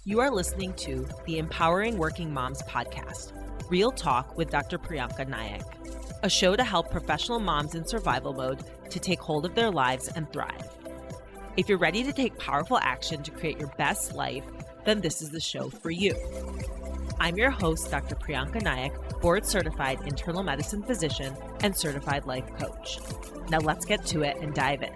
You are listening to the Empowering Working Moms podcast, Real Talk with Dr. Prianca Naik, a show to help professional moms in survival mode to take hold of their lives and thrive. If you're ready to take powerful action to create your best life, then this is the show for you. I'm your host, Dr. Prianca Naik, board-certified internal medicine physician and certified life coach. Now let's get to it and dive in.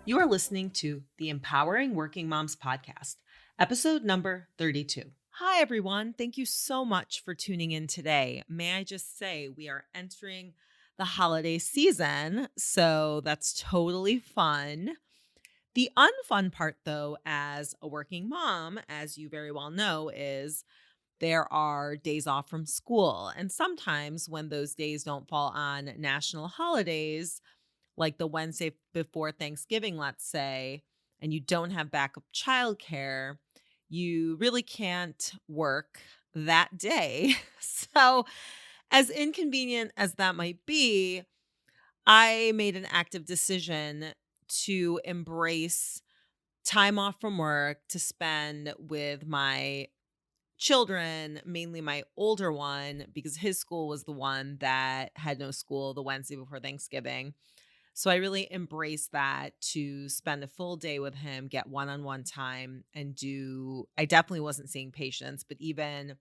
You are listening to the Empowering Working Moms podcast, episode number 32. Hi, everyone. Thank you so much for tuning in today. May I just say we are entering the holiday season, so that's totally fun. The unfun part, though, as a working mom, as you very well know, is there are days off from school. And sometimes when those days don't fall on national holidays, like the Wednesday before Thanksgiving, let's say, and you don't have backup childcare, you really can't work that day. So, as inconvenient as that might be, I made an active decision to embrace time off from work to spend with my children, mainly my older one, because his school was the one that had no school the Wednesday before Thanksgiving. So I really embraced that to spend a full day with him, get one-on-one time, and I definitely wasn't seeing patients, but even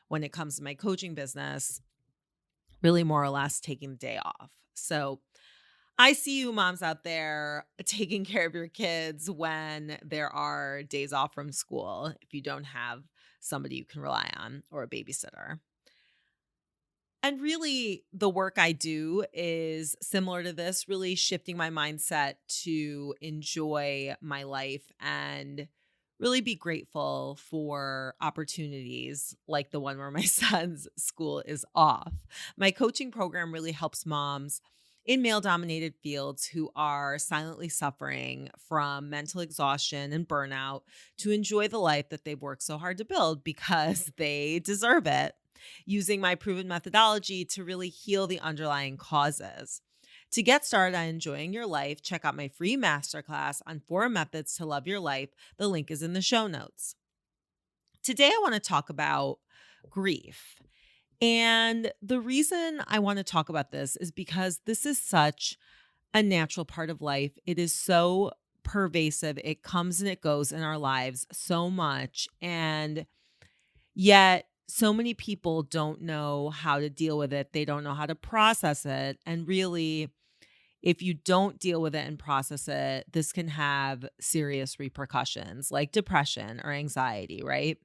when it comes to my coaching business, really more or less taking the day off. So I see you moms out there taking care of your kids when there are days off from school, if you don't have somebody you can rely on or a babysitter. And really, the work I do is similar to this, really shifting my mindset to enjoy my life and really be grateful for opportunities like the one where my son's school is off. My coaching program really helps moms in male-dominated fields who are silently suffering from mental exhaustion and burnout to enjoy the life that they've worked so hard to build because they deserve it, using my proven methodology to really heal the underlying causes. To get started on enjoying your life, check out my free masterclass on 4 methods to love your life. The link is in the show notes. Today, I want to talk about grief. And the reason I want to talk about this is because this is such a natural part of life. It is so pervasive. It comes and it goes in our lives so much. And yet, so many people don't know how to deal with it. They don't know how to process it. And really, if you don't deal with it and process it, this can have serious repercussions like depression or anxiety, right?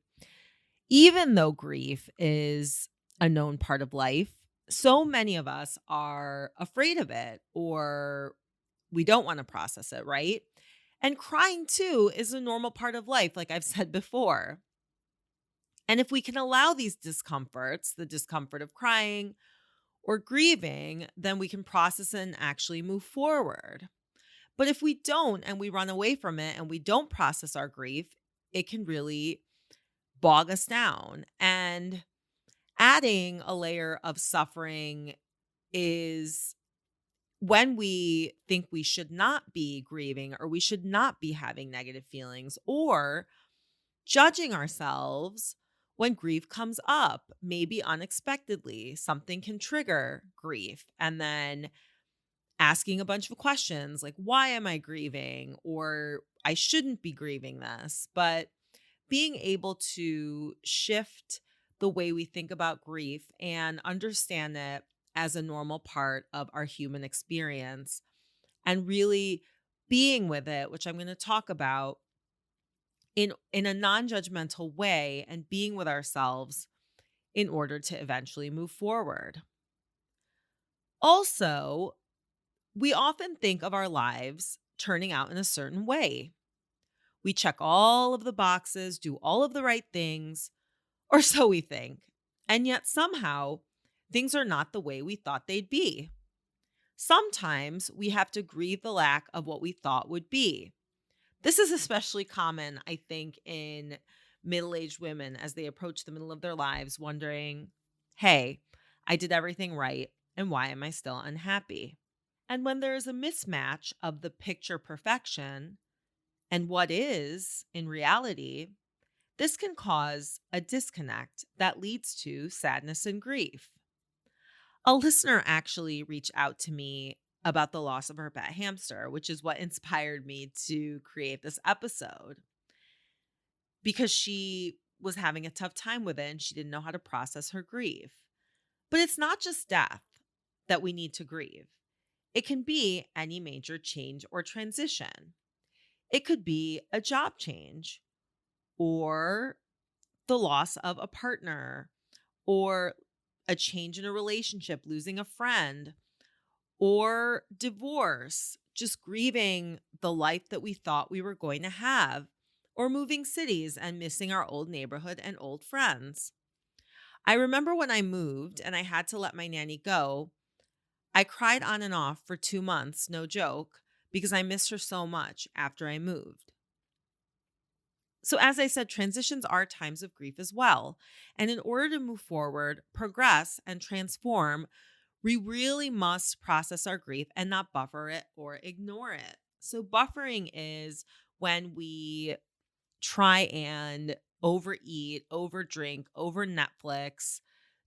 Even though grief is a known part of life, so many of us are afraid of it or we don't want to process it, right? And crying too is a normal part of life, like I've said before. And if we can allow these discomforts, the discomfort of crying or grieving, then we can process it and actually move forward. But if we don't and we run away from it and we don't process our grief, it can really bog us down. And adding a layer of suffering is when we think we should not be grieving or we should not be having negative feelings or judging ourselves when grief comes up, maybe unexpectedly. Something can trigger grief, and then asking a bunch of questions like, why am I grieving? Or I shouldn't be grieving this. But being able to shift the way we think about grief and understand it as a normal part of our human experience and really being with it, which I'm going to talk about in a non-judgmental way, and being with ourselves in order to eventually move forward. Also, we often think of our lives turning out in a certain way. We check all of the boxes, do all of the right things, or so we think. And yet somehow things are not the way we thought they'd be. Sometimes we have to grieve the lack of what we thought would be. This is especially common, I think, in middle-aged women as they approach the middle of their lives wondering, hey, I did everything right, and why am I still unhappy? And when there is a mismatch of the picture perfection and what is in reality, This can cause a disconnect that leads to sadness and grief. A listener actually reached out to me about the loss of her pet hamster, which is what inspired me to create this episode because she was having a tough time with it and she didn't know how to process her grief. But it's not just death that we need to grieve. It can be any major change or transition. It could be a job change or the loss of a partner or a change in a relationship, losing a friend or divorce, just grieving the life that we thought we were going to have, or moving cities and missing our old neighborhood and old friends. I remember when I moved and I had to let my nanny go, I cried on and off for 2 months, no joke, because I missed her so much after I moved. So, as I said, transitions are times of grief as well. And in order to move forward, progress, and transform, we really must process our grief and not buffer it or ignore it. So, buffering is when we try and overeat, overdrink, over Netflix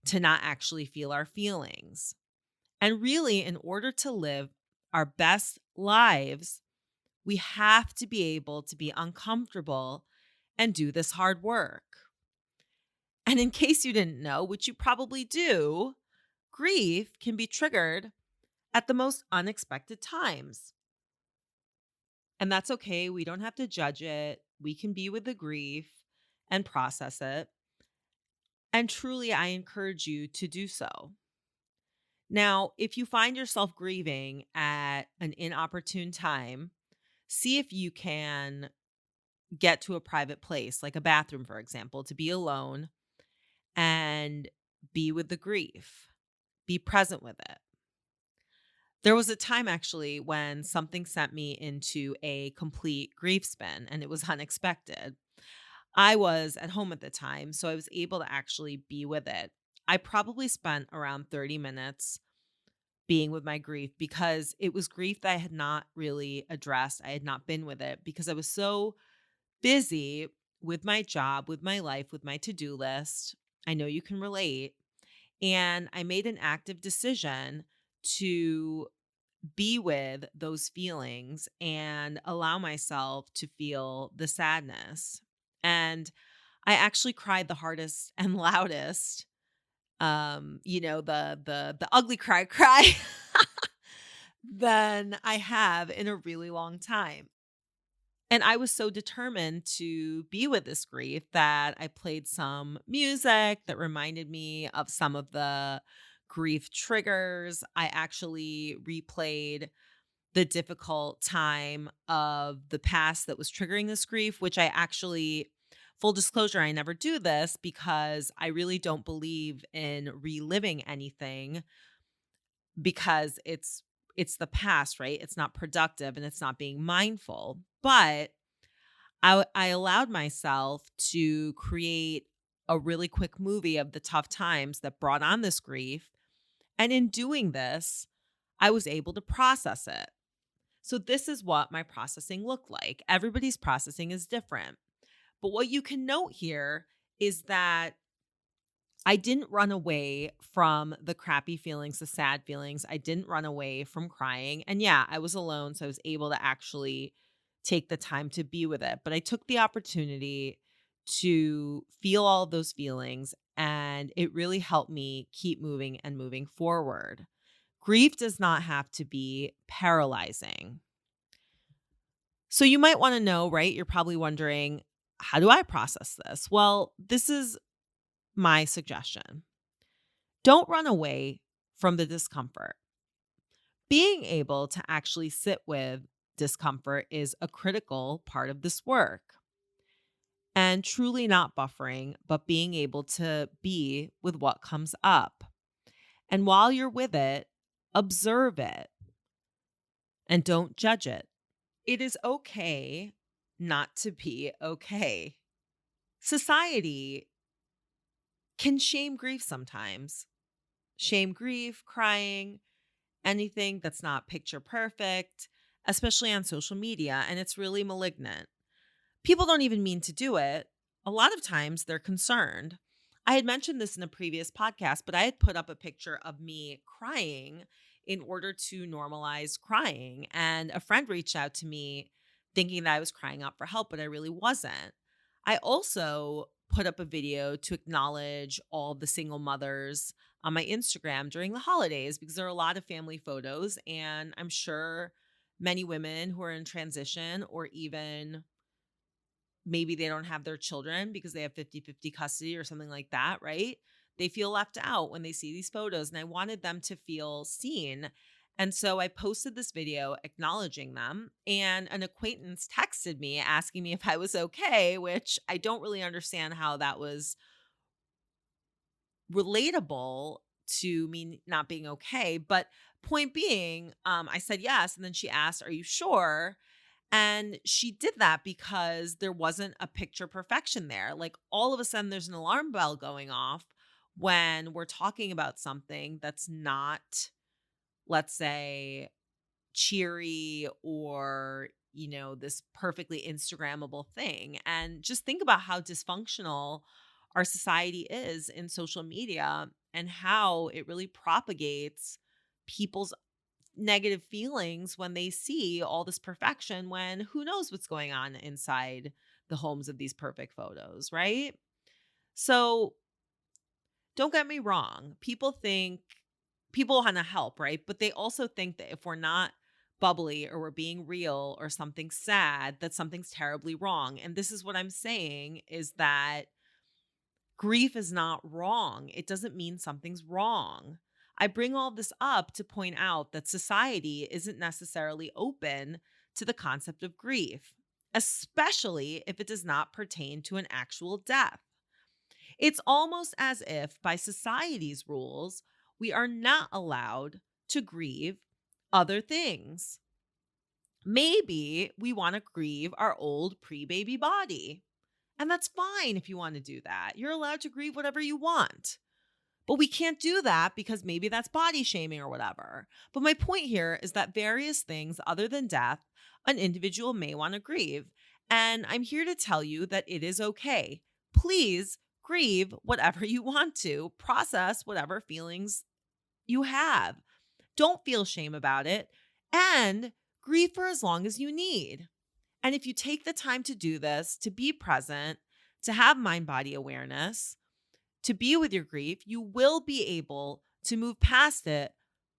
to not actually feel our feelings. And really, in order to live our best lives, we have to be able to be uncomfortable and do this hard work. And in case you didn't know, which you probably do, grief can be triggered at the most unexpected times. And that's okay. We don't have to judge it. We can be with the grief and process it. And truly, I encourage you to do so. Now, if you find yourself grieving at an inopportune time, see if you can get to a private place, like a bathroom, for example, to be alone and be with the grief, be present with it. There was a time actually when something sent me into a complete grief spin and it was unexpected. I was at home at the time, so I was able to actually be with it. I probably spent around 30 minutes being with my grief because it was grief that I had not really addressed. I had not been with it because I was so busy with my job, with my life, with my to-do list. I know you can relate. And I made an active decision to be with those feelings and allow myself to feel the sadness. And I actually cried the hardest and loudest. The ugly cry than I have in a really long time. And I was so determined to be with this grief that I played some music that reminded me of some of the grief triggers. I actually replayed the difficult time of the past that was triggering this grief, which I actually, full disclosure, I never do this because I really don't believe in reliving anything because it's the past, right? It's not productive and it's not being mindful. But I allowed myself to create a really quick movie of the tough times that brought on this grief. And in doing this, I was able to process it. So, this is what my processing looked like. Everybody's processing is different. But what you can note here is that I didn't run away from the crappy feelings, the sad feelings. I didn't run away from crying. And yeah, I was alone. So I was able to actually take the time to be with it. But I took the opportunity to feel all of those feelings. And it really helped me keep moving and moving forward. Grief does not have to be paralyzing. So you might want to know, right? You're probably wondering, how do I process this? Well, this is my suggestion. Don't run away from the discomfort. Being able to actually sit with discomfort is a critical part of this work. And truly not buffering, but being able to be with what comes up. And while you're with it, observe it and don't judge it. It is okay not to be okay. Society can shame grief sometimes. Shame grief, crying, anything that's not picture perfect, especially on social media, and it's really malignant. People don't even mean to do it. a lot of times they're concerned. I had mentioned this in a previous podcast, but I had put up a picture of me crying in order to normalize crying. And a friend reached out to me thinking that I was crying out for help, but I really wasn't. I also put up a video to acknowledge all the single mothers on my Instagram during the holidays because there are a lot of family photos. And I'm sure many women who are in transition or even maybe they don't have their children because they have 50-50 custody or something like that, right? They feel left out when they see these photos, and I wanted them to feel seen. And so I posted this video acknowledging them, and an acquaintance texted me asking me if I was okay, which I don't really understand how that was relatable to me not being okay. But point being, I said yes. And then she asked, "Are you sure?" And she did that because there wasn't a picture perfection there. Like all of a sudden, there's an alarm bell going off when we're talking about something that's not, let's say, cheery or, this perfectly Instagrammable thing. And just think about how dysfunctional our society is in social media and how it really propagates people's negative feelings when they see all this perfection when who knows what's going on inside the homes of these perfect photos, right? So don't get me wrong. People want to help, right? But they also think that if we're not bubbly or we're being real or something's sad, that something's terribly wrong. And this is what I'm saying is that grief is not wrong. It doesn't mean something's wrong. I bring all this up to point out that society isn't necessarily open to the concept of grief, especially if it does not pertain to an actual death. It's almost as if, by society's rules, we are not allowed to grieve other things. Maybe we want to grieve our old pre-baby body. And that's fine if you want to do that. You're allowed to grieve whatever you want. But we can't do that because maybe that's body shaming or whatever. But my point here is that various things other than death, an individual may want to grieve. And I'm here to tell you that it is okay. Please grieve whatever you want to. Process whatever feelings you have. Don't feel shame about it. And grieve for as long as you need. And if you take the time to do this, to be present, to have mind-body awareness, to be with your grief, you will be able to move past it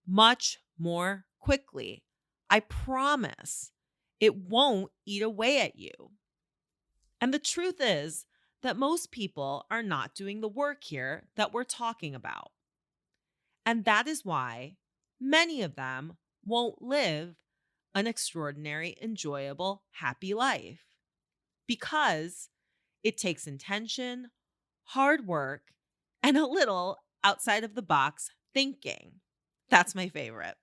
much more quickly. I promise it won't eat away at you. And the truth is that most people are not doing the work here that we're talking about. And that is why many of them won't live an extraordinary, enjoyable, happy life. Because it takes intention, hard work, and a little outside of the box thinking. That's my favorite.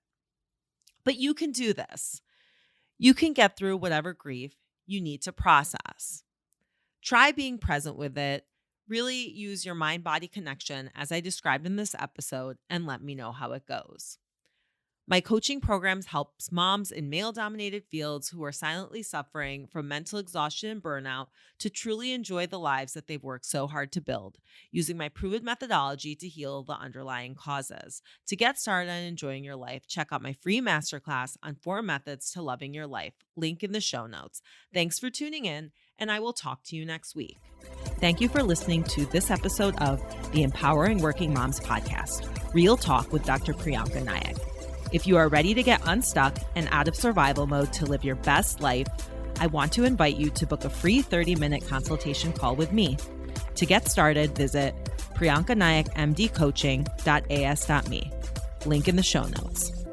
But you can do this. You can get through whatever grief you need to process. Try being present with it. Really use your mind-body connection as I described in this episode and let me know how it goes. My coaching programs helps moms in male-dominated fields who are silently suffering from mental exhaustion and burnout to truly enjoy the lives that they've worked so hard to build, using my proven methodology to heal the underlying causes. To get started on enjoying your life, check out my free masterclass on 4 methods to loving your life. Link in the show notes. Thanks for tuning in, and I will talk to you next week. Thank you for listening to this episode of the Empowering Working Moms podcast, Real Talk with Dr. Prianca Naik. If you are ready to get unstuck and out of survival mode to live your best life, I want to invite you to book a free 30-minute consultation call with me. To get started, visit priancanaikmdcoaching.as.me. Link in the show notes.